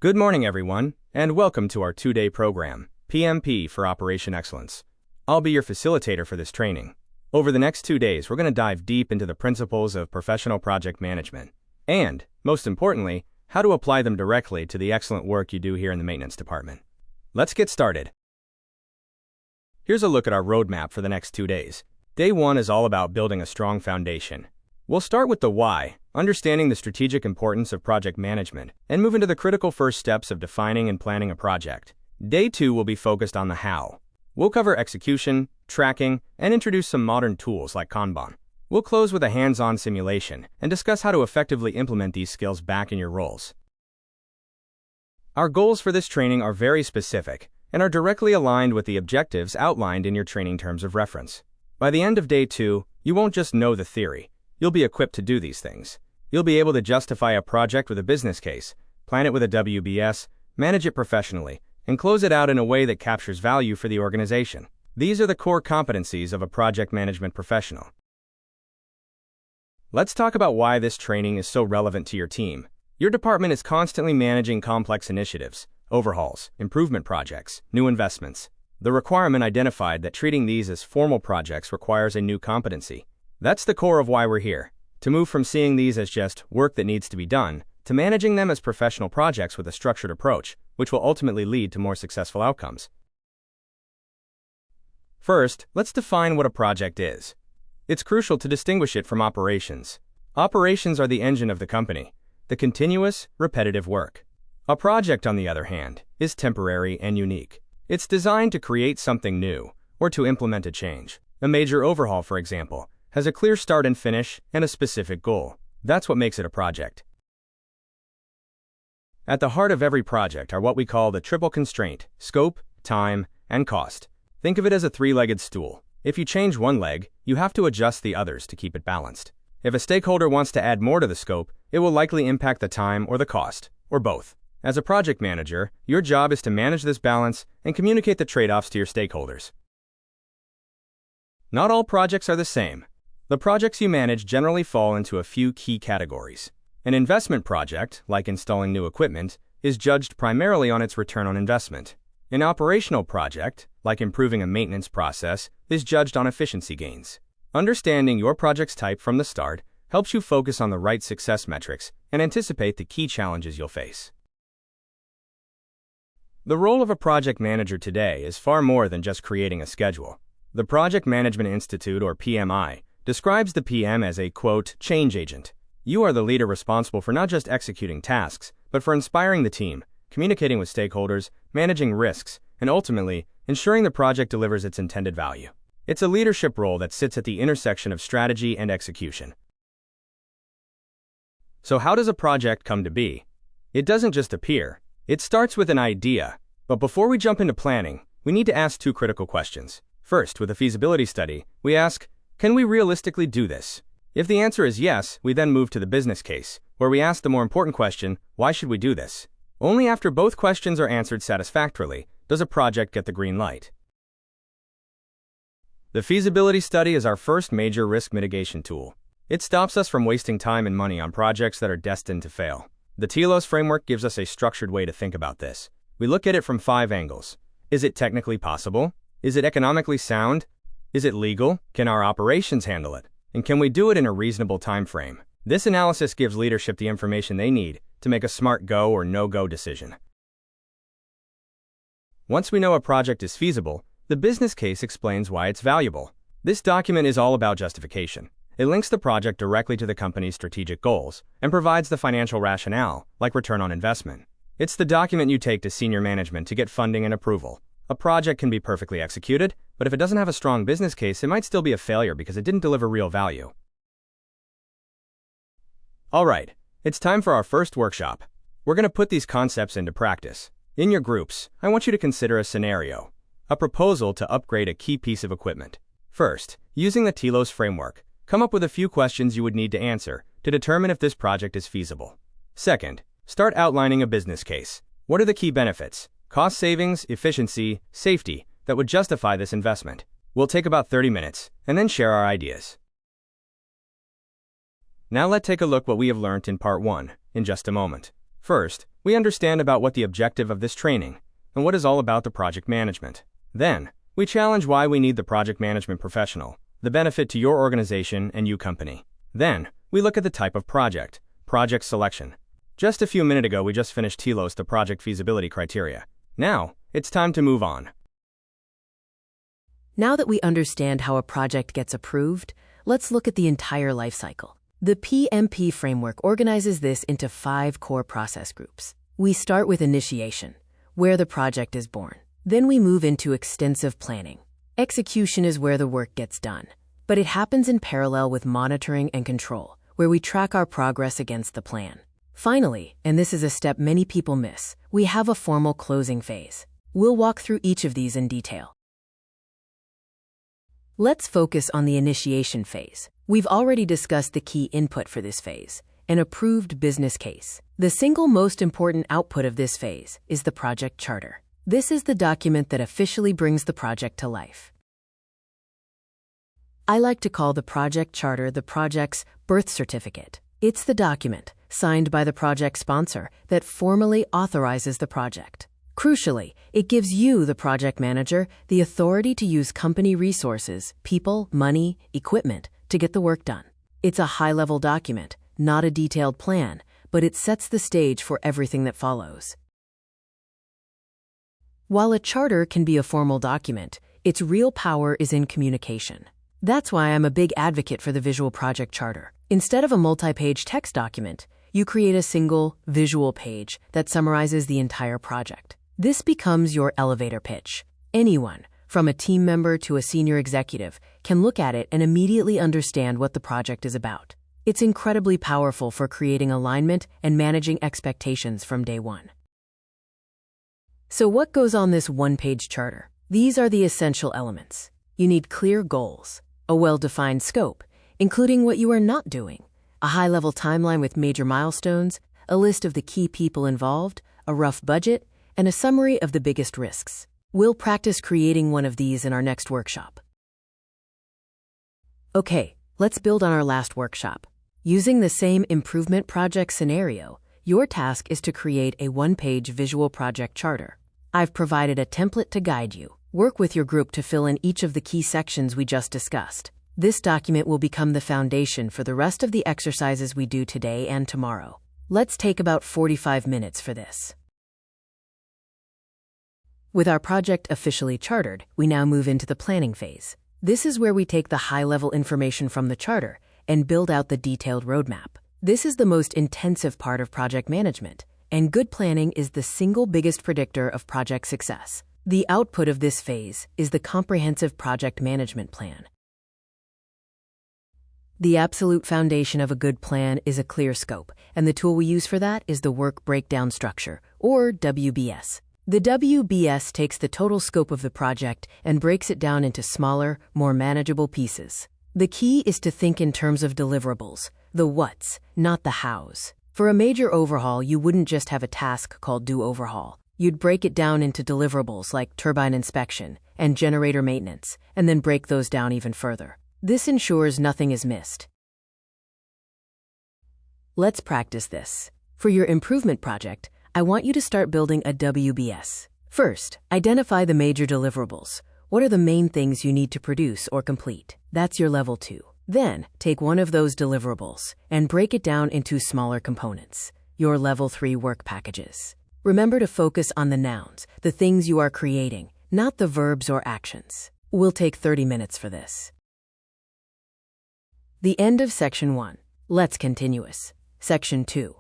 Good morning, everyone, and welcome to our two-day program, PMP for Operation Excellence. I'll be your facilitator for this training. Over the next 2 days, we're going to dive deep into the principles of professional project management and, most importantly, how to apply them directly to the excellent work you do here in the maintenance department. Let's get started. Here's a look at our roadmap for the next 2 days. Day 1 is all about building a strong foundation. We'll start with the why, understanding the strategic importance of project management, and move into the critical first steps of defining and planning a project. Day 2 will be focused on the how. We'll cover execution, tracking, and introduce some modern tools like Kanban. We'll close with a hands-on simulation and discuss how to effectively implement these skills back in your roles. Our goals for this training are very specific and are directly aligned with the objectives outlined in your training terms of reference. By the end of Day 2, you won't just know the theory. You'll be equipped to do these things. You'll be able to justify a project with a business case, plan it with a WBS, manage it professionally, and close it out in a way that captures value for the organization. These are the core competencies of a project management professional. Let's talk about why this training is so relevant to your team. Your department is constantly managing complex initiatives, overhauls, improvement projects, new investments. The requirement identified that treating these as formal projects requires a new competency. That's the core of why we're here, to move from seeing these as just work that needs to be done, to managing them as professional projects with a structured approach, which will ultimately lead to more successful outcomes. First, let's define what a project is. It's crucial to distinguish it from operations. Operations are the engine of the company, the continuous, repetitive work. A project, on the other hand, is temporary and unique. It's designed to create something new, or to implement a change. A major overhaul, for example, has a clear start and finish and a specific goal. That's what makes it a project. At the heart of every project are what we call the triple constraint: scope, time, and cost. Think of it as a three-legged stool. If you change one leg, you have to adjust the others to keep it balanced. If a stakeholder wants to add more to the scope, it will likely impact the time or the cost, or both. As a project manager, your job is to manage this balance and communicate the trade-offs to your stakeholders. Not all projects are the same. The projects you manage generally fall into a few key categories. An investment project, like installing new equipment, is judged primarily on its return on investment. An operational project, like improving a maintenance process, is judged on efficiency gains. Understanding your project's type from the start helps you focus on the right success metrics and anticipate the key challenges you'll face. The role of a project manager today is far more than just creating a schedule. The Project Management Institute, or PMI, describes the PM as a, quote, change agent. You are the leader responsible for not just executing tasks, but for inspiring the team, communicating with stakeholders, managing risks, and ultimately, ensuring the project delivers its intended value. It's a leadership role that sits at the intersection of strategy and execution. So how does a project come to be? It doesn't just appear. It starts with an idea. But before we jump into planning, we need to ask two critical questions. First, with a feasibility study, we ask, can we realistically do this? If the answer is yes, we then move to the business case, where we ask the more important question, why should we do this? Only after both questions are answered satisfactorily does a project get the green light. The feasibility study is our first major risk mitigation tool. It stops us from wasting time and money on projects that are destined to fail. The TELOS framework gives us a structured way to think about this. We look at it from 5 angles. Is it technically possible? Is it economically sound? Is it legal? Can our operations handle it? And can we do it in a reasonable time frame? This analysis gives leadership the information they need to make a smart go or no-go decision. Once we know a project is feasible, the business case explains why it's valuable. This document is all about justification. It links the project directly to the company's strategic goals and provides the financial rationale, like return on investment. It's the document you take to senior management to get funding and approval. A project can be perfectly executed, but if it doesn't have a strong business case, it might still be a failure because it didn't deliver real value. All right, it's time for our first workshop. We're going to put these concepts into practice. In your groups, I want you to consider a scenario, a proposal to upgrade a key piece of equipment. First, using the TELOS framework, come up with a few questions you would need to answer to determine if this project is feasible. Second, start outlining a business case. What are the key benefits? Cost savings, efficiency, safety that would justify this investment. We'll take about 30 minutes and then share our ideas. Now let's take a look what we have learned in part 1 in just a moment. First, we understand about what the objective of this training and what is all about the project management. Then, we challenge why we need the project management professional, the benefit to your organization and you company. Then, we look at the type of project selection. Just a few minutes ago we just finished TLOS, the project feasibility criteria. Now, it's time to move on. Now that we understand how a project gets approved, let's look at the entire life cycle. The PMP framework organizes this into 5 core process groups. We start with initiation, where the project is born. Then we move into extensive planning. Execution is where the work gets done, but it happens in parallel with monitoring and control, where we track our progress against the plan. Finally, and this is a step many people miss, we have a formal closing phase. We'll walk through each of these in detail. Let's focus on the initiation phase. We've already discussed the key input for this phase, an approved business case. The single most important output of this phase is the project charter. This is the document that officially brings the project to life. I like to call the project charter the project's birth certificate. It's the document, signed by the project sponsor, that formally authorizes the project. Crucially, it gives you, the project manager, the authority to use company resources, people, money, equipment, to get the work done. It's a high-level document, not a detailed plan, but it sets the stage for everything that follows. While a charter can be a formal document, its real power is in communication. That's why I'm a big advocate for the visual project charter. Instead of a multi-page text document, you create a single, visual page that summarizes the entire project. This becomes your elevator pitch. Anyone, from a team member to a senior executive, can look at it and immediately understand what the project is about. It's incredibly powerful for creating alignment and managing expectations from day one. So what goes on this one-page charter? These are the essential elements. You need clear goals, a well-defined scope, including what you are not doing, a high-level timeline with major milestones, a list of the key people involved, a rough budget, and a summary of the biggest risks. We'll practice creating one of these in our next workshop. Okay, let's build on our last workshop. Using the same improvement project scenario, your task is to create a one-page visual project charter. I've provided a template to guide you. Work with your group to fill in each of the key sections we just discussed. This document will become the foundation for the rest of the exercises we do today and tomorrow. Let's take about 45 minutes for this. With our project officially chartered, we now move into the planning phase. This is where we take the high-level information from the charter and build out the detailed roadmap. This is the most intensive part of project management, and good planning is the single biggest predictor of project success. The output of this phase is the comprehensive project management plan. The absolute foundation of a good plan is a clear scope, and the tool we use for that is the Work Breakdown Structure, or WBS. The WBS takes the total scope of the project and breaks it down into smaller, more manageable pieces. The key is to think in terms of deliverables, the what's, not the how's. For a major overhaul, you wouldn't just have a task called Do Overhaul. You'd break it down into deliverables like turbine inspection and generator maintenance, and then break those down even further. This ensures nothing is missed. Let's practice this. For your improvement project, I want you to start building a WBS. First, identify the major deliverables. What are the main things you need to produce or complete? That's your level 2. Then, take one of those deliverables and break it down into smaller components, your level 3 work packages. Remember to focus on the nouns, the things you are creating, not the verbs or actions. We'll take 30 minutes for this. The end of Section 1. Let's continue. Section 2.